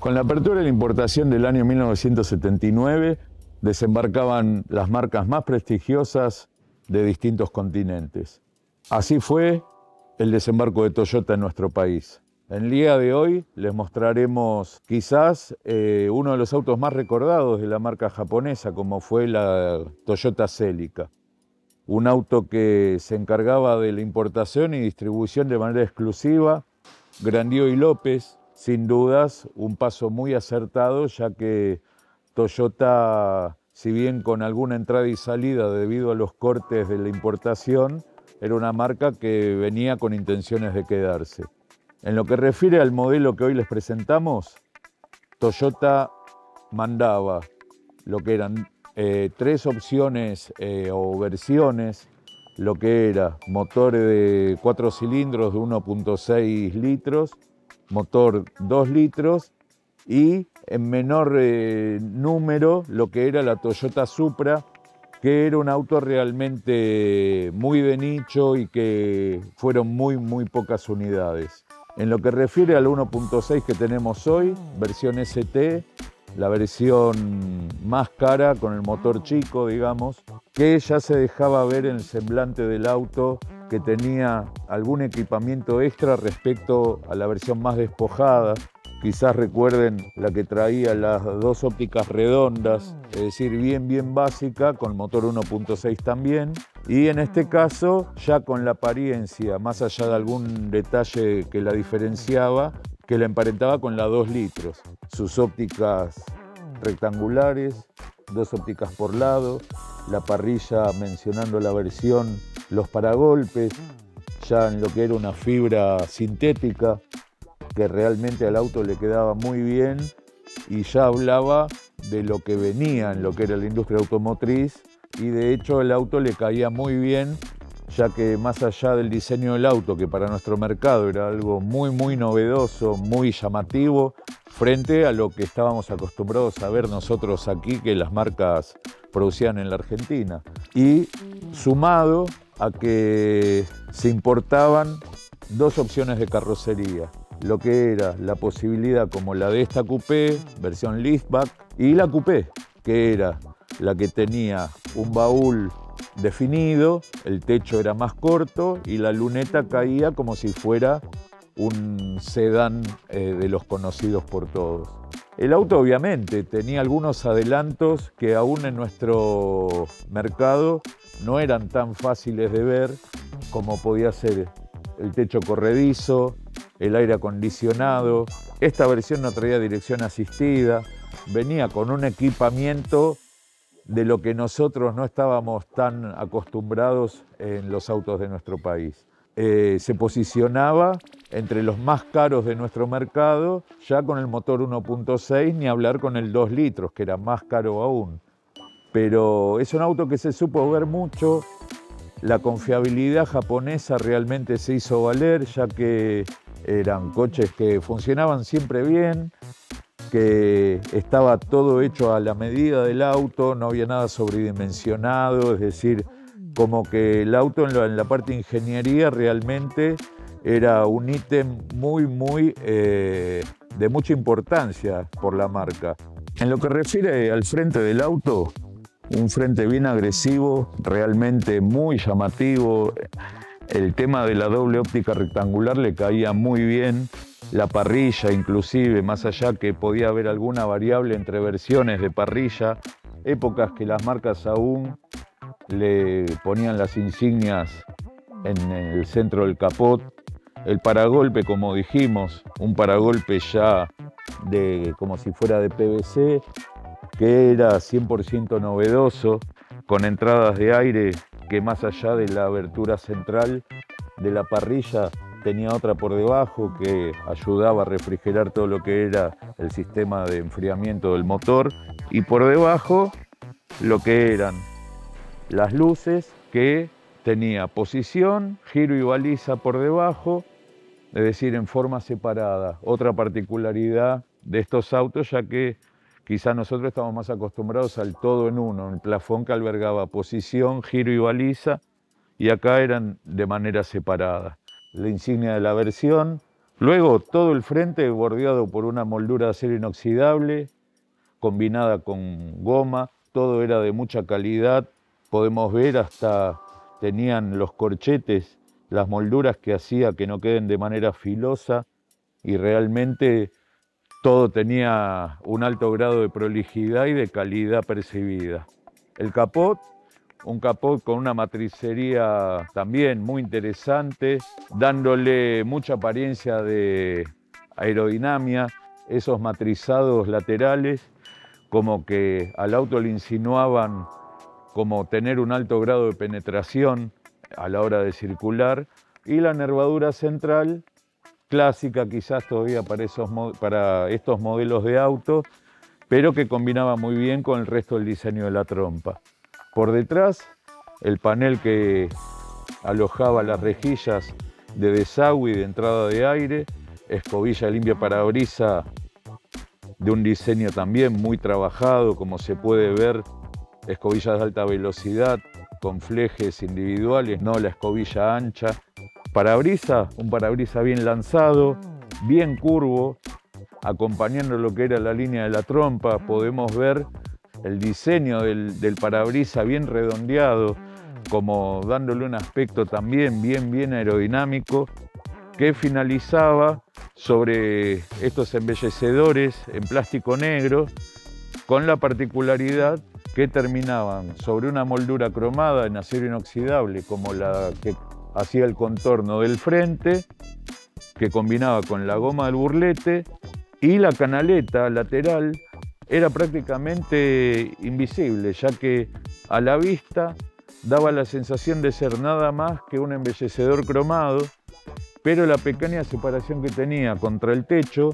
Con la apertura de la importación del año 1979, desembarcaban las marcas más prestigiosas de distintos continentes. Así fue el desembarco de Toyota en nuestro país. En el día de hoy les mostraremos quizás uno de los autos más recordados de la marca japonesa, como fue la Toyota Celica. Un auto que se encargaba de la importación y distribución de manera exclusiva. Grandío y López, sin dudas, un paso muy acertado, ya que Toyota, si bien con alguna entrada y salida debido a los cortes de la importación, era una marca que venía con intenciones de quedarse. En lo que refiere al modelo que hoy les presentamos, Toyota mandaba lo que eran tres opciones o versiones, lo que era motor de 4 cilindros de 1.6 litros, motor 2 litros y en menor número lo que era la Toyota Supra, que era un auto realmente muy de nicho y que fueron muy pocas unidades. En lo que refiere al 1.6 que tenemos hoy, versión ST, la versión más cara con el motor chico, digamos, que ya se dejaba ver en el semblante del auto que tenía algún equipamiento extra respecto a la versión más despojada. Quizás recuerden la que traía las dos ópticas redondas, es decir, bien básica, con motor 1.6 también. Y en este caso, ya con la apariencia, más allá de algún detalle que la diferenciaba, que la emparentaba con la 2 litros. Sus ópticas rectangulares, dos ópticas por lado, la parrilla mencionando la versión, los paragolpes, ya en lo que era una fibra sintética, que realmente al auto le quedaba muy bien y ya hablaba de lo que venía en lo que era la industria automotriz, y de hecho el auto le caía muy bien, ya que más allá del diseño del auto, que para nuestro mercado era algo muy novedoso, muy llamativo, frente a lo que estábamos acostumbrados a ver nosotros aquí que las marcas producían en la Argentina. Y sumado a que se importaban dos opciones de carrocería, lo que era la posibilidad como la de esta coupé, versión liftback, y la coupé, que era la que tenía un baúl definido, el techo era más corto y la luneta caía como si fuera un sedán de los conocidos por todos. El auto obviamente tenía algunos adelantos que aún en nuestro mercado no eran tan fáciles de ver, como podía ser el techo corredizo, el aire acondicionado. Esta versión no traía dirección asistida, venía con un equipamiento de lo que nosotros no estábamos tan acostumbrados en los autos de nuestro país. Se posicionaba entre los más caros de nuestro mercado, ya con el motor 1.6, ni hablar con el 2 litros, que era más caro aún. Pero es un auto que se supo ver mucho. La confiabilidad japonesa realmente se hizo valer, ya que eran coches que funcionaban siempre bien, que estaba todo hecho a la medida del auto, no había nada sobredimensionado, es decir, como que el auto en la parte de ingeniería realmente era un ítem de mucha importancia por la marca. En lo que refiere al frente del auto, un frente bien agresivo, realmente muy llamativo. El tema de la doble óptica rectangular le caía muy bien. La parrilla inclusive, más allá que podía haber alguna variable entre versiones de parrilla, épocas que las marcas aún le ponían las insignias en el centro del capot. El paragolpe, como dijimos, un paragolpe ya como si fuera de PVC, que era 100% novedoso, con entradas de aire que más allá de la abertura central de la parrilla tenía otra por debajo que ayudaba a refrigerar todo lo que era el sistema de enfriamiento del motor, y por debajo lo que eran las luces, que tenía posición, giro y baliza por debajo, es decir, en forma separada. Otra particularidad de estos autos, ya que quizá nosotros estamos más acostumbrados al todo en uno, el plafón que albergaba posición, giro y baliza, y acá eran de manera separada. La insignia de la versión, Luego todo el frente bordeado por una moldura de acero inoxidable, combinada con goma, todo era de mucha calidad. Podemos ver hasta tenían los corchetes, las molduras que hacía que no queden de manera filosa, y realmente todo tenía un alto grado de prolijidad y de calidad percibida. El capot, un capot con una matricería también muy interesante, dándole mucha apariencia de aerodinámica, esos matrizados laterales como que al auto le insinuaban como tener un alto grado de penetración a la hora de circular, y la nervadura central, clásica quizás todavía para estos modelos de auto, pero que combinaba muy bien con el resto del diseño de la trompa. Por detrás, el panel que alojaba las rejillas de desagüe y de entrada de aire, escobilla limpia parabrisas de un diseño también muy trabajado, como se puede ver, escobillas de alta velocidad con flejes individuales, no la escobilla ancha. Un parabrisas bien lanzado, bien curvo, acompañando lo que era la línea de la trompa. Podemos ver el diseño del parabrisas bien redondeado, como dándole un aspecto también bien aerodinámico, que finalizaba sobre estos embellecedores en plástico negro, con la particularidad que terminaban sobre una moldura cromada en acero inoxidable, como la que hacía el contorno del frente, que combinaba con la goma del burlete, y la canaleta lateral era prácticamente invisible, ya que a la vista daba la sensación de ser nada más que un embellecedor cromado, pero la pequeña separación que tenía contra el techo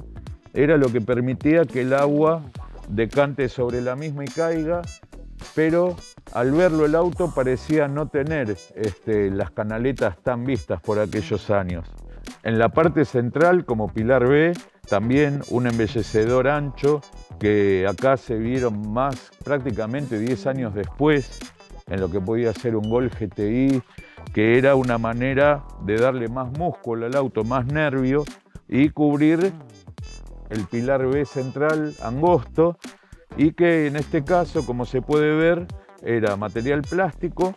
era lo que permitía que el agua decante sobre la misma y caiga, pero al verlo el auto parecía no tener las canaletas tan vistas por aquellos años. En la parte central, como pilar B, también un embellecedor ancho, que acá se vieron más prácticamente 10 años después, en lo que podía ser un Gol GTI, que era una manera de darle más músculo al auto, más nervio, y cubrir el pilar B central angosto, y que en este caso, como se puede ver, era material plástico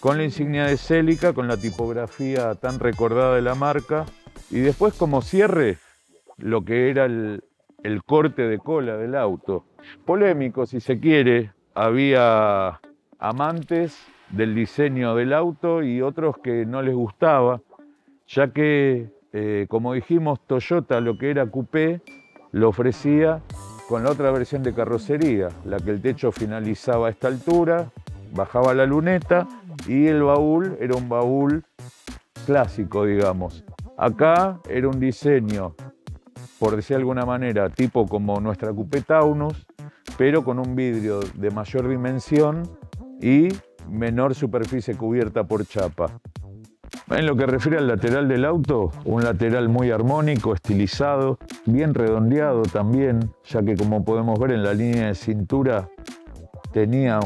con la insignia de Celica, con la tipografía tan recordada de la marca, y después como cierre lo que era el corte de cola del auto. Polémico, si se quiere, había amantes del diseño del auto y otros que no les gustaba, ya que, como dijimos, Toyota lo que era coupé lo ofrecía con la otra versión de carrocería, la que el techo finalizaba a esta altura, bajaba la luneta y el baúl era un baúl clásico, digamos. Acá era un diseño, por decir de alguna manera, tipo como nuestra coupé Taunus, pero con un vidrio de mayor dimensión y menor superficie cubierta por chapa. En lo que refiere al lateral del auto, un lateral muy armónico, estilizado, bien redondeado también, ya que como podemos ver en la línea de cintura tenía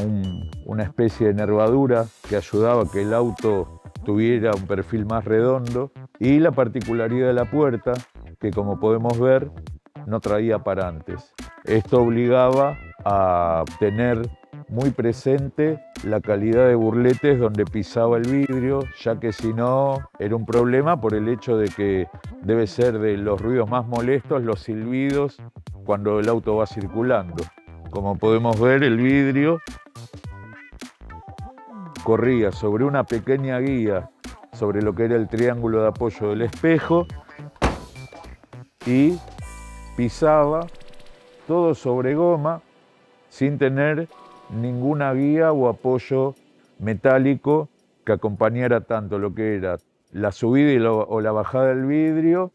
una especie de nervadura que ayudaba a que el auto tuviera un perfil más redondo, y la particularidad de la puerta, que como podemos ver no traía parantes. Esto obligaba a tener muy presente la calidad de burletes donde pisaba el vidrio, ya que si no era un problema por el hecho de que debe ser de los ruidos más molestos los silbidos cuando el auto va circulando. Como podemos ver, el vidrio corría sobre una pequeña guía sobre lo que era el triángulo de apoyo del espejo y pisaba todo sobre goma sin tener ninguna guía o apoyo metálico que acompañara tanto lo que era la subida o la bajada del vidrio,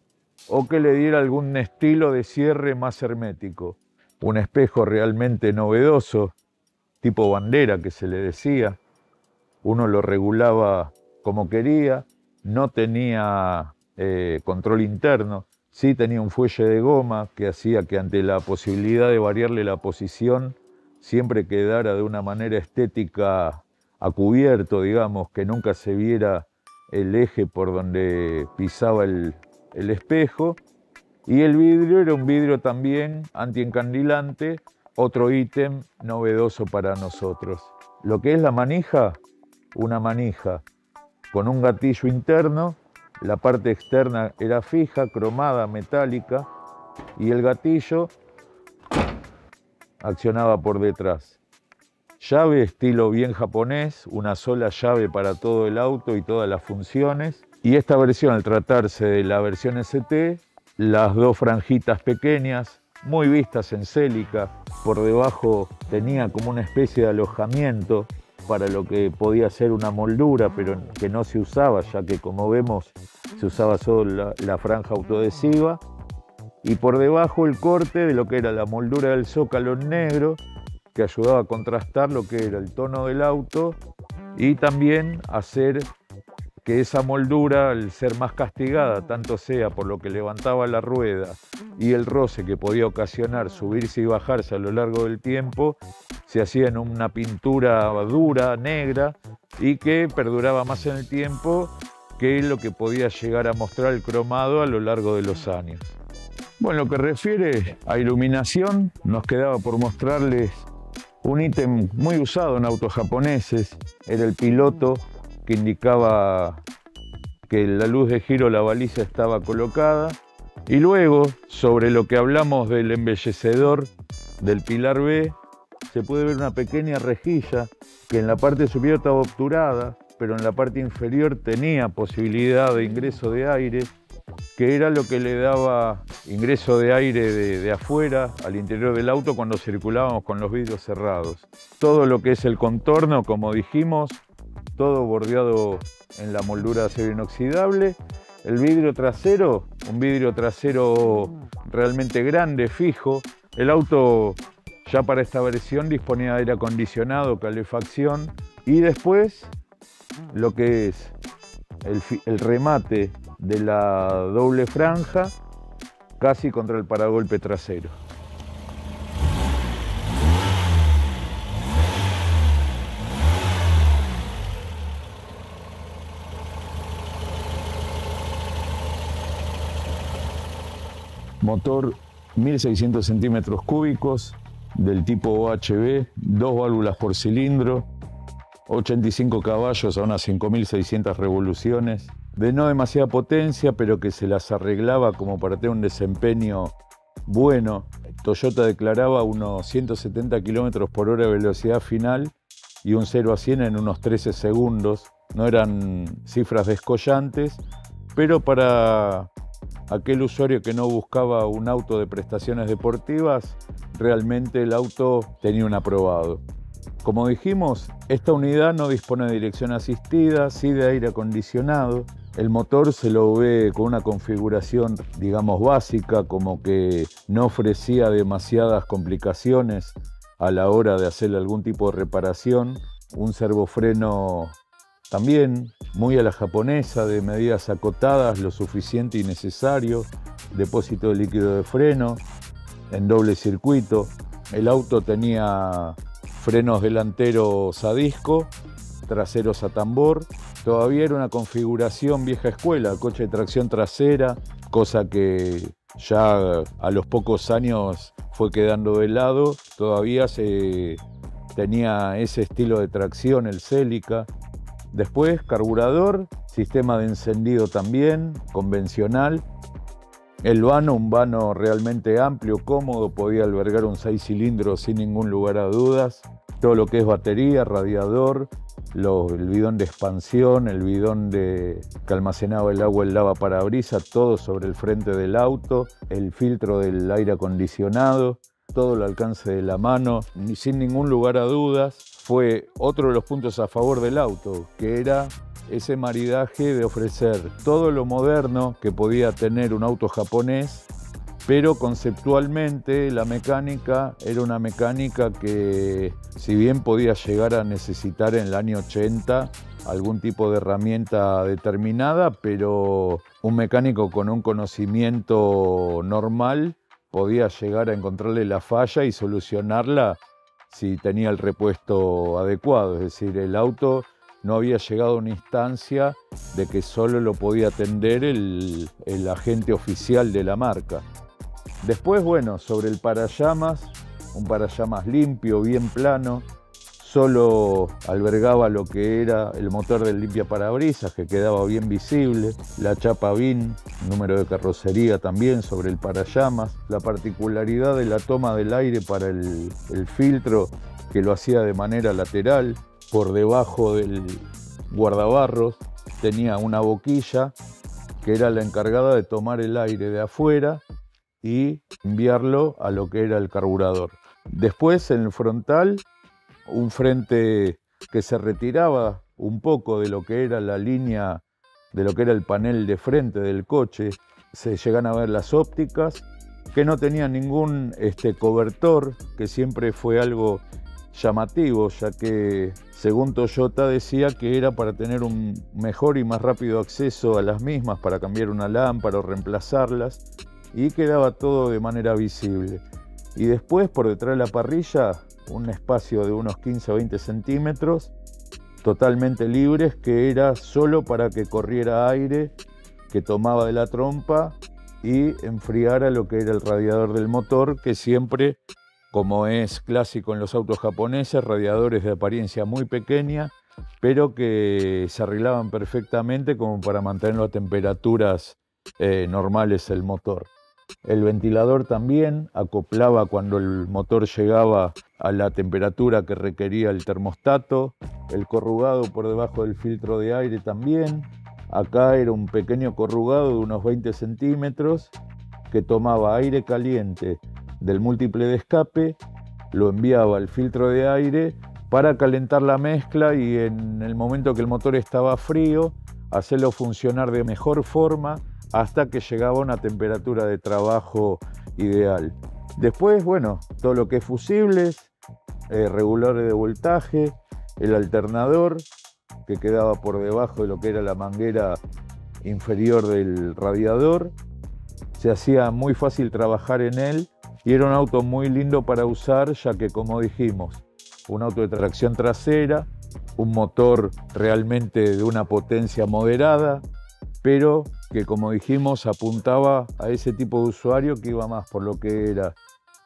o que le diera algún estilo de cierre más hermético. Un espejo realmente novedoso, tipo bandera que se le decía. Uno lo regulaba como quería, no tenía control interno, sí tenía un fuelle de goma que hacía que ante la posibilidad de variarle la posición siempre quedara de una manera estética a cubierto, digamos, que nunca se viera el eje por donde pisaba el el espejo, y el vidrio era un vidrio también antiencandilante, otro ítem novedoso para nosotros. Lo que es la manija, una manija con un gatillo interno, la parte externa era fija, cromada, metálica, y el gatillo accionaba por detrás. Llave estilo bien japonés, una sola llave para todo el auto y todas las funciones. Y esta versión, al tratarse de la versión ST, las dos franjitas pequeñas, muy vistas en Celica, por debajo tenía como una especie de alojamiento para lo que podía ser una moldura, pero que no se usaba, ya que como vemos se usaba solo la franja autoadhesiva. Y por debajo el corte de lo que era la moldura del zócalo en negro, que ayudaba a contrastar lo que era el tono del auto y también hacer que esa moldura, al ser más castigada, tanto sea por lo que levantaba la rueda y el roce que podía ocasionar subirse y bajarse a lo largo del tiempo, se hacía en una pintura dura, negra, y que perduraba más en el tiempo que lo que podía llegar a mostrar el cromado a lo largo de los años. Bueno, en lo que refiere a iluminación, nos quedaba por mostrarles un ítem muy usado en autos japoneses. Era el piloto que indicaba que la luz de giro, la baliza, estaba colocada. Y luego, sobre lo que hablamos del embellecedor del pilar B, se puede ver una pequeña rejilla que en la parte superior estaba obturada, pero en la parte inferior tenía posibilidad de ingreso de aire, que era lo que le daba ingreso de aire de afuera al interior del auto cuando circulábamos con los vidrios cerrados. Todo lo que es el contorno, como dijimos, todo bordeado en la moldura de acero inoxidable. El vidrio trasero, un vidrio trasero realmente grande, fijo. El auto ya para esta versión disponía de aire acondicionado, calefacción, y después lo que es el remate de la doble franja casi contra el paragolpe trasero. Motor 1600 centímetros cúbicos del tipo OHB, 2 válvulas por cilindro, 85 caballos a unas 5600 revoluciones, de no demasiada potencia, pero que se las arreglaba como para tener un desempeño bueno. Toyota declaraba unos 170 km por hora de velocidad final y un 0 a 100 en unos 13 segundos. No eran cifras descollantes, pero para aquel usuario que no buscaba un auto de prestaciones deportivas, realmente el auto tenía un aprobado. Como dijimos, esta unidad no dispone de dirección asistida, sí de aire acondicionado. El motor se lo ve con una configuración, digamos, básica, como que no ofrecía demasiadas complicaciones a la hora de hacerle algún tipo de reparación. Un servofreno también muy a la japonesa, de medidas acotadas, lo suficiente y necesario. Depósito de líquido de freno en doble circuito. El auto tenía frenos delanteros a disco, traseros a tambor. Todavía era una configuración vieja escuela, coche de tracción trasera, cosa que ya a los pocos años fue quedando de lado. Todavía se tenía ese estilo de tracción, el Celica. Después, carburador, sistema de encendido también, convencional. El vano, un vano realmente amplio, cómodo, podía albergar un 6 cilindros sin ningún lugar a dudas. Todo lo que es batería, radiador, el bidón de expansión, el bidón que almacenaba el agua, el lavaparabrisas, todo sobre el frente del auto, el filtro del aire acondicionado, todo al alcance de la mano, sin ningún lugar a dudas. Fue otro de los puntos a favor del auto, que era ese maridaje de ofrecer todo lo moderno que podía tener un auto japonés, pero conceptualmente la mecánica era una mecánica que, si bien podía llegar a necesitar en el año 80 algún tipo de herramienta determinada, pero un mecánico con un conocimiento normal podía llegar a encontrarle la falla y solucionarla si tenía el repuesto adecuado. Es decir, el auto no había llegado a una instancia de que solo lo podía atender el agente oficial de la marca. Después, bueno, sobre el parallamas, un parallamas limpio, bien plano, solo albergaba lo que era el motor del limpiaparabrisas, que quedaba bien visible, la chapa BIN, número de carrocería también sobre el parallamas, la particularidad de la toma del aire para el filtro, que lo hacía de manera lateral, por debajo del guardabarros, tenía una boquilla que era la encargada de tomar el aire de afuera y enviarlo a lo que era el carburador. Después, en el frontal, un frente que se retiraba un poco de lo que era la línea, de lo que era el panel de frente del coche. Se llegan a ver las ópticas, que no tenían ningún cobertor, que siempre fue algo llamativo, ya que según Toyota decía que era para tener un mejor y más rápido acceso a las mismas, para cambiar una lámpara o reemplazarlas, y quedaba todo de manera visible. Y después, por detrás de la parrilla, un espacio de unos 15 o 20 centímetros, totalmente libres, que era solo para que corriera aire que tomaba de la trompa y enfriara lo que era el radiador del motor, que siempre, como es clásico en los autos japoneses, radiadores de apariencia muy pequeña, pero que se arreglaban perfectamente como para mantenerlo a temperaturas normales el motor. El ventilador también acoplaba cuando el motor llegaba a la temperatura que requería el termostato. El corrugado por debajo del filtro de aire también. Acá era un pequeño corrugado de unos 20 centímetros que tomaba aire caliente del múltiple de escape, lo enviaba al filtro de aire para calentar la mezcla y en el momento que el motor estaba frío, hacerlo funcionar de mejor forma hasta que llegaba a una temperatura de trabajo ideal. Después, bueno, todo lo que es fusibles, reguladores de voltaje, el alternador que quedaba por debajo de lo que era la manguera inferior del radiador. Se hacía muy fácil trabajar en él y era un auto muy lindo para usar, ya que, como dijimos, un auto de tracción trasera, un motor realmente de una potencia moderada, pero que, como dijimos, apuntaba a ese tipo de usuario que iba más por lo que era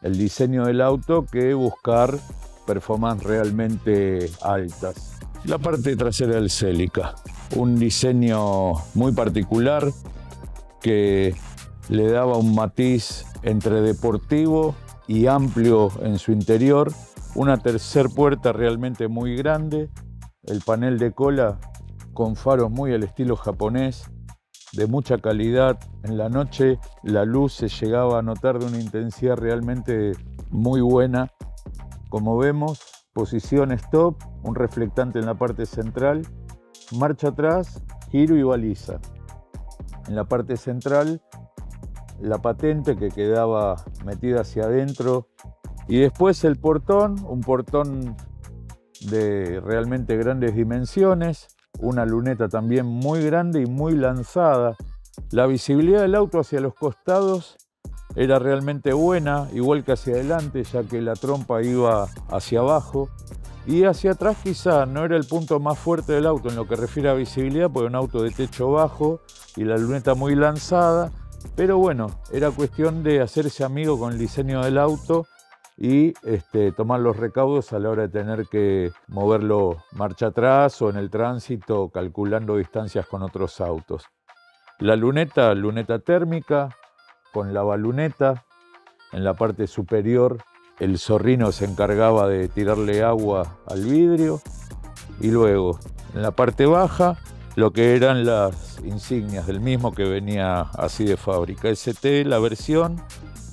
el diseño del auto que buscar performance realmente altas. La parte trasera del Celica, un diseño muy particular que le daba un matiz entre deportivo y amplio en su interior, una tercer puerta realmente muy grande, el panel de cola con faros muy al estilo japonés, de mucha calidad. En la noche la luz se llegaba a notar de una intensidad realmente muy buena. Como vemos, posición stop, un reflectante en la parte central, marcha atrás, giro y baliza. En la parte central, la patente que quedaba metida hacia adentro, y después el portón, un portón de realmente grandes dimensiones, una luneta también muy grande y muy lanzada. La visibilidad del auto hacia los costados era realmente buena, igual que hacia adelante, ya que la trompa iba hacia abajo, y hacia atrás quizá no era el punto más fuerte del auto en lo que refiere a visibilidad, porque un auto de techo bajo y la luneta muy lanzada, pero bueno, era cuestión de hacerse amigo con el diseño del auto y tomar los recaudos a la hora de tener que moverlo marcha atrás o en el tránsito calculando distancias con otros autos. La luneta térmica con la baluneta. En la parte superior el zorrino se encargaba de tirarle agua al vidrio, y luego en la parte baja lo que eran las insignias del mismo, que venía así de fábrica. ST, la versión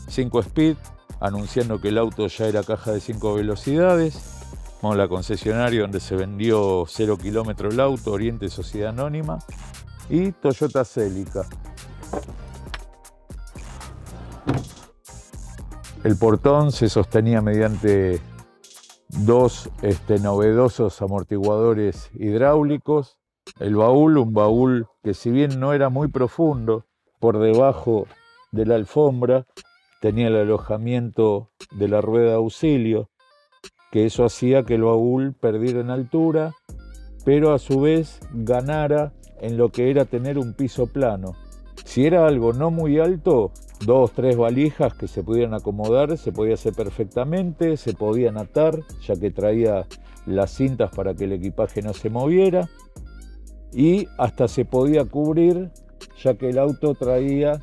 5 Speed, anunciando que el auto ya era caja de 5 velocidades. Vamos a la concesionaria donde se vendió 0 kilómetros el auto, Oriente Sociedad Anónima, y Toyota Celica. El portón se sostenía mediante dos novedosos amortiguadores hidráulicos. El baúl, un baúl que, si bien no era muy profundo, por debajo de la alfombra tenía el alojamiento de la rueda de auxilio, que eso hacía que el baúl perdiera en altura pero a su vez ganara en lo que era tener un piso plano. Si era algo no muy alto, 2 o 3 valijas que se pudieran acomodar, se podía hacer perfectamente, se podían atar, ya que traía las cintas para que el equipaje no se moviera, y hasta se podía cubrir, ya que el auto traía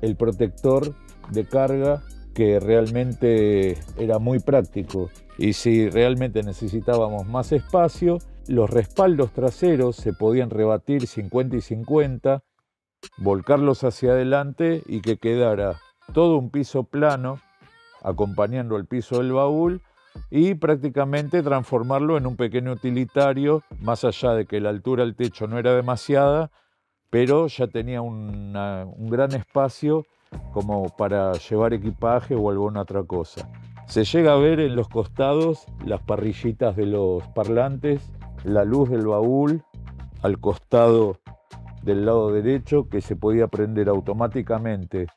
el protector de carga, que realmente era muy práctico. Y si realmente necesitábamos más espacio, los respaldos traseros se podían rebatir 50 y 50, volcarlos hacia adelante y que quedara todo un piso plano acompañando el piso del baúl, y prácticamente transformarlo en un pequeño utilitario, más allá de que la altura del techo no era demasiada, pero ya tenía un gran espacio como para llevar equipaje o alguna otra cosa. Se llega a ver en los costados las parrillitas de los parlantes, la luz del baúl al costado del lado derecho, que se podía prender automáticamente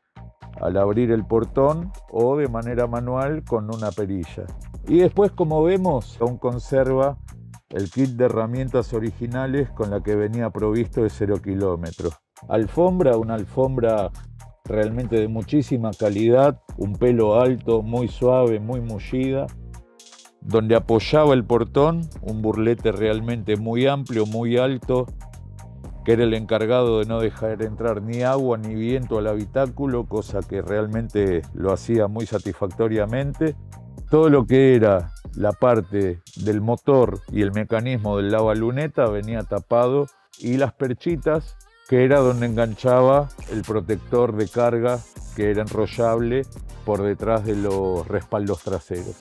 al abrir el portón o de manera manual con una perilla. Y después, como vemos, aún conserva el kit de herramientas originales con la que venía provisto de 0 kilómetros. Alfombra, una alfombra realmente de muchísima calidad, un pelo alto, muy suave, muy mullida, donde apoyaba el portón, un burlete realmente muy amplio, muy alto, que era el encargado de no dejar entrar ni agua ni viento al habitáculo, cosa que realmente lo hacía muy satisfactoriamente. Todo lo que era la parte del motor y el mecanismo del lavaluneta venía tapado, y las perchitas, que era donde enganchaba el protector de carga, que era enrollable por detrás de los respaldos traseros.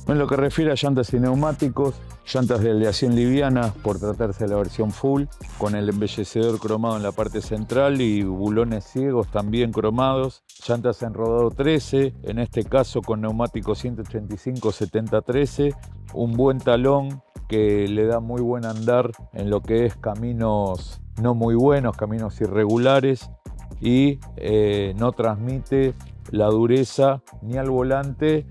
En lo que refiere a llantas y neumáticos, llantas de aleación liviana por tratarse de la versión full, con el embellecedor cromado en la parte central y bulones ciegos también cromados. Llantas en rodado 13, en este caso con neumático 185-70-13, un buen talón que le da muy buen andar en lo que es caminos no muy buenos, caminos irregulares, y no transmite la dureza ni al volante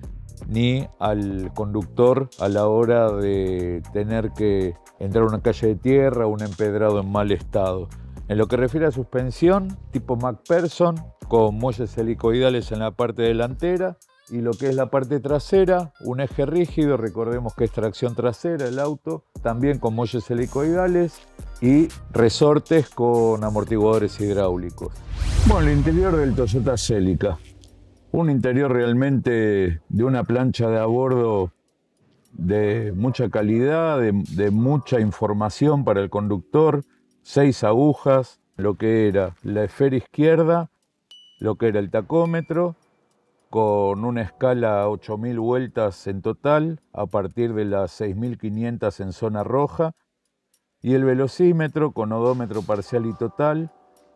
ni al conductor a la hora de tener que entrar a una calle de tierra o un empedrado en mal estado. En lo que refiere a suspensión, tipo MacPherson, con muelles helicoidales en la parte delantera, y lo que es la parte trasera, un eje rígido, recordemos que es tracción trasera el auto, también con muelles helicoidales y resortes con amortiguadores hidráulicos. Bueno, el interior del Toyota Celica. Un interior realmente de una plancha de a bordo de mucha calidad, de mucha información para el conductor, 6 agujas, lo que era la esfera izquierda, lo que era el tacómetro, con una escala a 8.000 vueltas en total, a partir de las 6.500 en zona roja, y el velocímetro con odómetro parcial y total,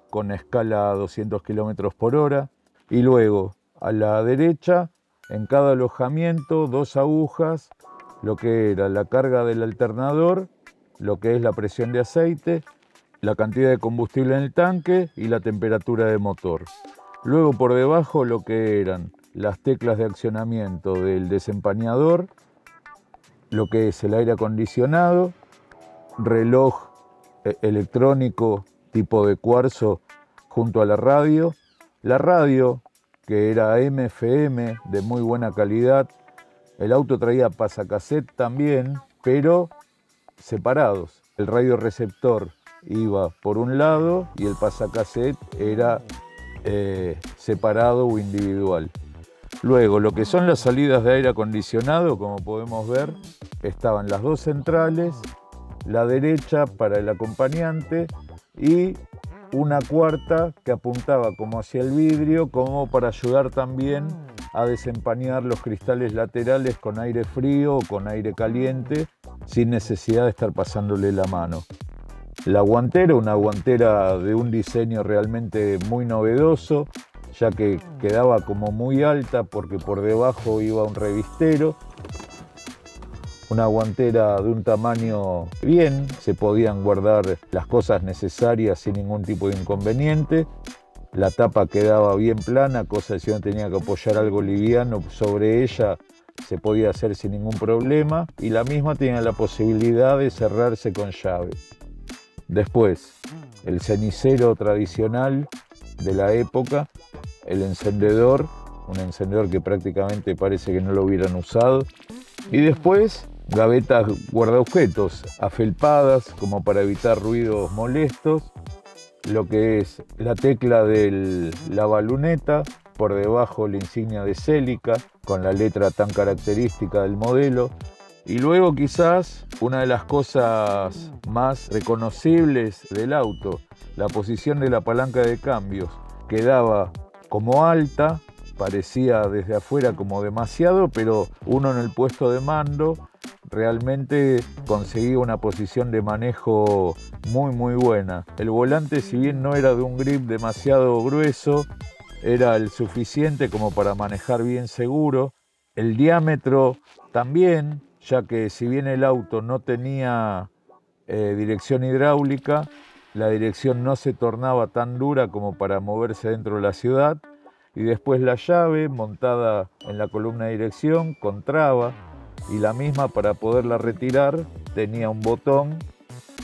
con escala a 200 km por hora, y luego a la derecha, en cada alojamiento, 2 agujas, lo que era la carga del alternador, lo que es la presión de aceite, la cantidad de combustible en el tanque y la temperatura de motor. Luego por debajo lo que eran las teclas de accionamiento del desempañador, lo que es el aire acondicionado, reloj electrónico tipo de cuarzo junto a la radio que era AM/FM de muy buena calidad. El auto traía pasacassette también, pero separados. El radioreceptor iba por un lado y el pasacassette era separado o individual. Luego, lo que son las salidas de aire acondicionado, como podemos ver, estaban las 2 centrales, la derecha para el acompañante y una cuarta que apuntaba como hacia el vidrio, como para ayudar también a desempañar los cristales laterales con aire frío o con aire caliente, sin necesidad de estar pasándole la mano. La guantera, una guantera de un diseño realmente muy novedoso, ya que quedaba como muy alta porque por debajo iba un revistero. Una guantera de un tamaño bien, se podían guardar las cosas necesarias sin ningún tipo de inconveniente. La tapa quedaba bien plana, cosa que si uno tenía que apoyar algo liviano sobre ella, se podía hacer sin ningún problema y la misma tenía la posibilidad de cerrarse con llave. Después, el cenicero tradicional de la época, el encendedor, un encendedor que prácticamente parece que no lo hubieran usado, y después gavetas guardaobjetos afelpadas como para evitar ruidos molestos, lo que es la tecla de la baluneta, por debajo la insignia de Celica con la letra tan característica del modelo, y luego quizás una de las cosas más reconocibles del auto, la posición de la palanca de cambios, quedaba como alta, parecía desde afuera como demasiado, pero uno en el puesto de mando realmente conseguía una posición de manejo muy buena. El volante, si bien no era de un grip demasiado grueso, era el suficiente como para manejar bien seguro. El diámetro también, ya que si bien el auto no tenía dirección hidráulica, la dirección no se tornaba tan dura como para moverse dentro de la ciudad. Y después la llave montada en la columna de dirección con traba, y la misma para poderla retirar tenía un botón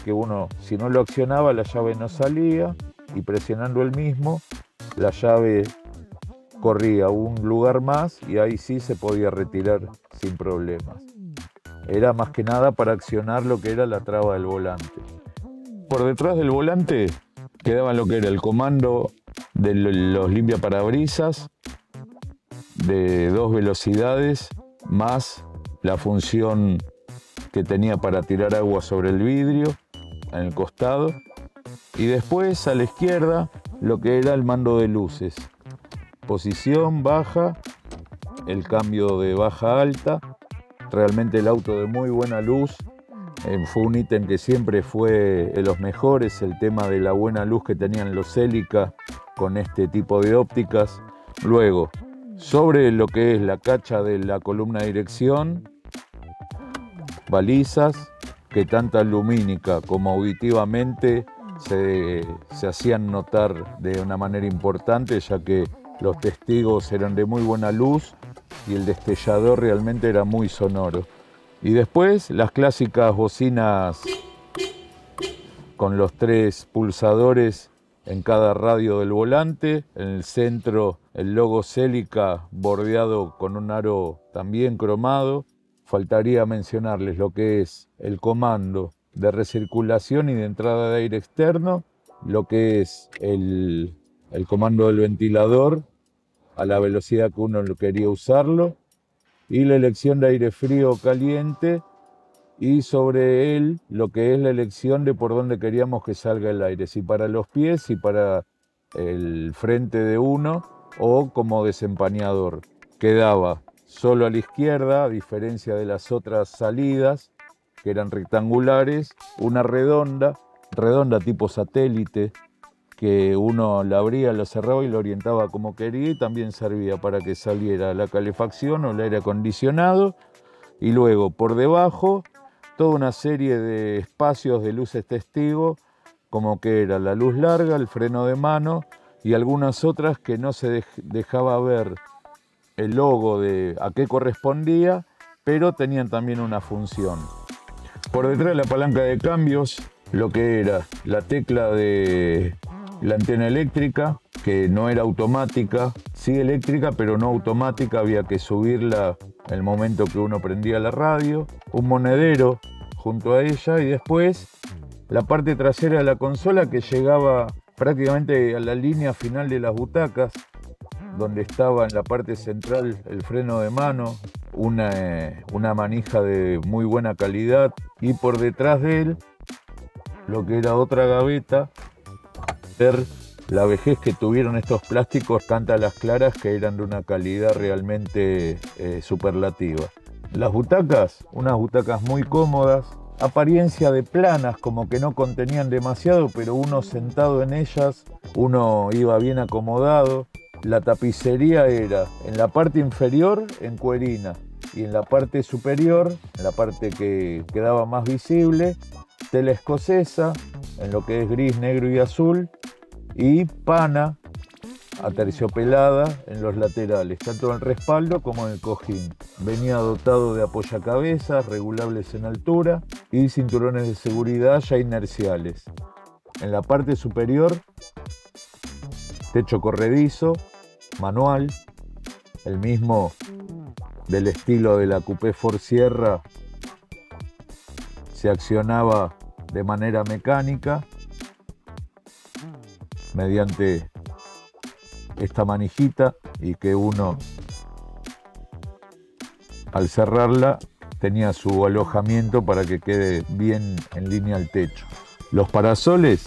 que uno, si no lo accionaba, la llave no salía, y presionando el mismo, la llave corría un lugar más y ahí sí se podía retirar sin problemas. Era más que nada para accionar lo que era la traba del volante. Por detrás del volante quedaba lo que era el comando de los limpiaparabrisas de 2 velocidades, más la función que tenía para tirar agua sobre el vidrio en el costado, y después a la izquierda lo que era el mando de luces, posición baja, el cambio de baja a alta. Realmente el auto de muy buena luz, fue un ítem que siempre fue de los mejores, el tema de la buena luz que tenían los Celica con este tipo de ópticas. Luego, sobre lo que es la cacha de la columna de dirección, balizas que tanto lumínica como auditivamente se hacían notar de una manera importante, ya que los testigos eran de muy buena luz y el destellador realmente era muy sonoro. Y después las clásicas bocinas con los 3 pulsadores en cada radio del volante, en el centro el logo Celica bordeado con un aro también cromado. Faltaría mencionarles lo que es el comando de recirculación y de entrada de aire externo, lo que es el comando del ventilador a la velocidad que uno lo quería usarlo, y la elección de aire frío o caliente, y sobre él lo que es la elección de por dónde queríamos que salga el aire, si para los pies, si para el frente de uno o como desempañador. Quedaba solo a la izquierda, a diferencia de las otras salidas que eran rectangulares, una redonda tipo satélite, que uno la abría, la cerraba y la orientaba como quería, y también servía para que saliera la calefacción o el aire acondicionado. Y luego por debajo toda una serie de espacios de luces testigo, como que era la luz larga, el freno de mano y algunas otras que no se dejaba ver el logo de a qué correspondía, pero tenían también una función. Por detrás de la palanca de cambios, lo que era la tecla de la antena eléctrica, que no era automática, sí eléctrica, pero no automática, había que subirla en el momento que uno prendía la radio, un monedero junto a ella, y después la parte trasera de la consola que llegaba prácticamente a la línea final de las butacas, donde estaba en la parte central el freno de mano, una manija de muy buena calidad, y por detrás de él lo que era otra gaveta. Ver la vejez que tuvieron estos plásticos canta a las claras que eran de una calidad realmente superlativa. Las butacas, unas butacas muy cómodas, apariencia de planas, como que no contenían demasiado, pero uno sentado en ellas, uno iba bien acomodado. La tapicería era en la parte inferior en cuerina y en la parte superior, en la parte que quedaba más visible, tela escocesa, en lo que es gris, negro y azul, y pana aterciopelada en los laterales, tanto en el respaldo como en el cojín. Venía dotado de apoyacabezas regulables en altura y cinturones de seguridad ya inerciales. En la parte superior, techo corredizo, manual, el mismo del estilo de la Coupé Ford Sierra, se accionaba de manera mecánica mediante esta manijita y que uno al cerrarla tenía su alojamiento para que quede bien en línea al techo. Los parasoles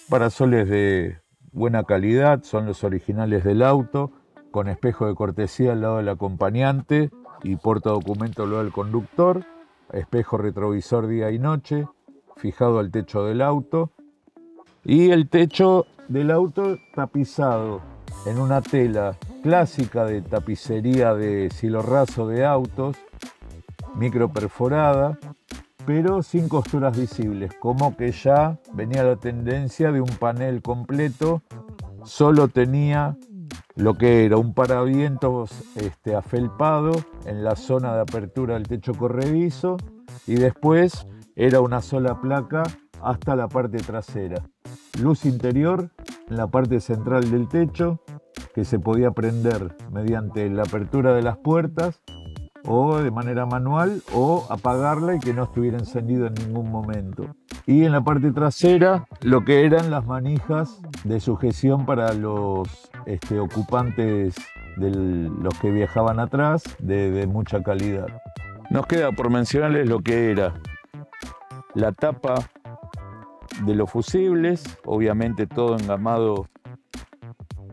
de buena calidad, son los originales del auto, con espejo de cortesía al lado del acompañante y portadocumento al lado del conductor, espejo retrovisor día y noche, fijado al techo del auto, y el techo del auto tapizado en una tela clásica de tapicería de cielo raso de autos, micro perforada, pero sin costuras visibles, como que ya venía la tendencia de un panel completo, solo tenía lo que era un paravientos afelpado en la zona de apertura del techo corredizo y después era una sola placa hasta la parte trasera. Luz interior en la parte central del techo que se podía prender mediante la apertura de las puertas o de manera manual o apagarla y que no estuviera encendido en ningún momento. Y en la parte trasera lo que eran las manijas de sujeción para los ocupantes de los que viajaban atrás de mucha calidad. Nos queda por mencionarles lo que era la tapa de los fusibles, obviamente todo engamado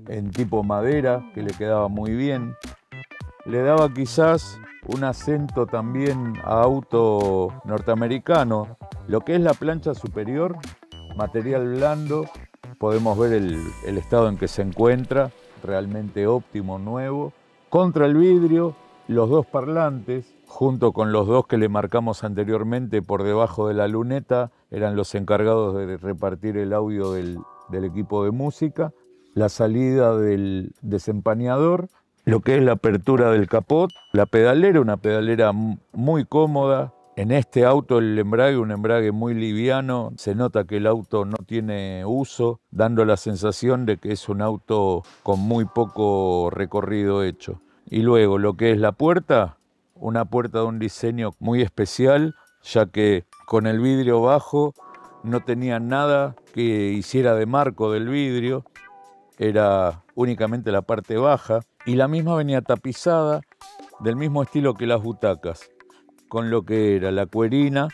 en tipo madera que le quedaba muy bien. Le daba quizás un acento también a auto norteamericano. Lo que es la plancha superior, material blando, podemos ver el estado en que se encuentra, realmente óptimo, nuevo. Contra el vidrio, los dos parlantes, junto con los dos que le marcamos anteriormente por debajo de la luneta, eran los encargados de repartir el audio del equipo de música. La salida del desempañador, lo que es la apertura del capot, la pedalera, una pedalera muy cómoda. En este auto el embrague, un embrague muy liviano, se nota que el auto no tiene uso, dando la sensación de que es un auto con muy poco recorrido hecho. Y luego lo que es la puerta, una puerta de un diseño muy especial, ya que con el vidrio bajo no tenía nada que hiciera de marco del vidrio, era únicamente la parte baja, y la misma venía tapizada del mismo estilo que las butacas, con lo que era la cuerina,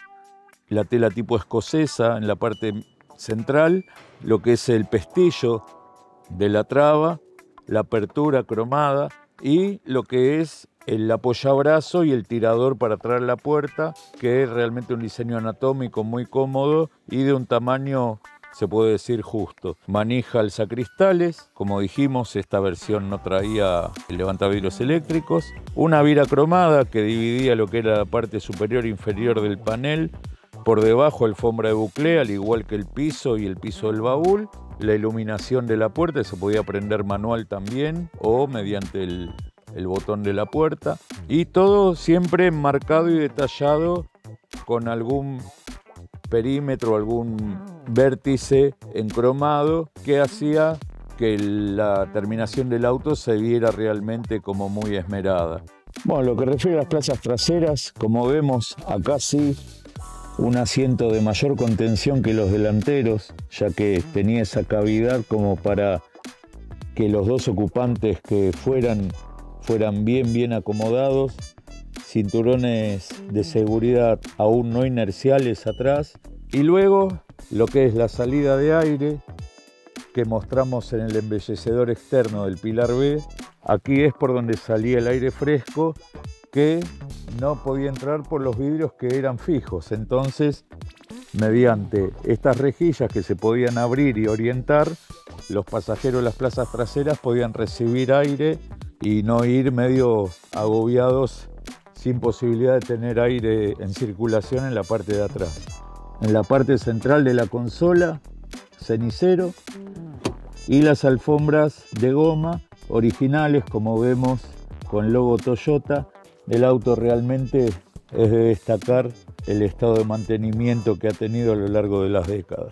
la tela tipo escocesa en la parte central, lo que es el pestillo de la traba, la apertura cromada y lo que es el apoyabrazo y el tirador para traer la puerta, que es realmente un diseño anatómico muy cómodo y de un tamaño, se puede decir, justo. Manija alzacristales, como dijimos, esta versión no traía levantavidrios eléctricos. Una vira cromada que dividía lo que era la parte superior e inferior del panel. Por debajo alfombra de buclé, al igual que el piso y el piso del baúl. La iluminación de la puerta se podía prender manual también o mediante el botón de la puerta. Y todo siempre enmarcado y detallado con algún perímetro, algún vértice encromado que hacía que la terminación del auto se viera realmente como muy esmerada. Bueno, lo que refiere a las plazas traseras, como vemos acá sí, un asiento de mayor contención que los delanteros, ya que tenía esa cavidad como para que los dos ocupantes que fueran bien acomodados, cinturones de seguridad aún no inerciales atrás, y luego lo que es la salida de aire que mostramos en el embellecedor externo del pilar B. Aquí es por donde salía el aire fresco, que no podía entrar por los vidrios que eran fijos. Entonces, mediante estas rejillas que se podían abrir y orientar, los pasajeros de las plazas traseras podían recibir aire y no ir medio agobiados sin posibilidad de tener aire en circulación en la parte de atrás. En la parte central de la consola, cenicero, y las alfombras de goma originales, como vemos con logo Toyota. El auto realmente es de destacar el estado de mantenimiento que ha tenido a lo largo de las décadas.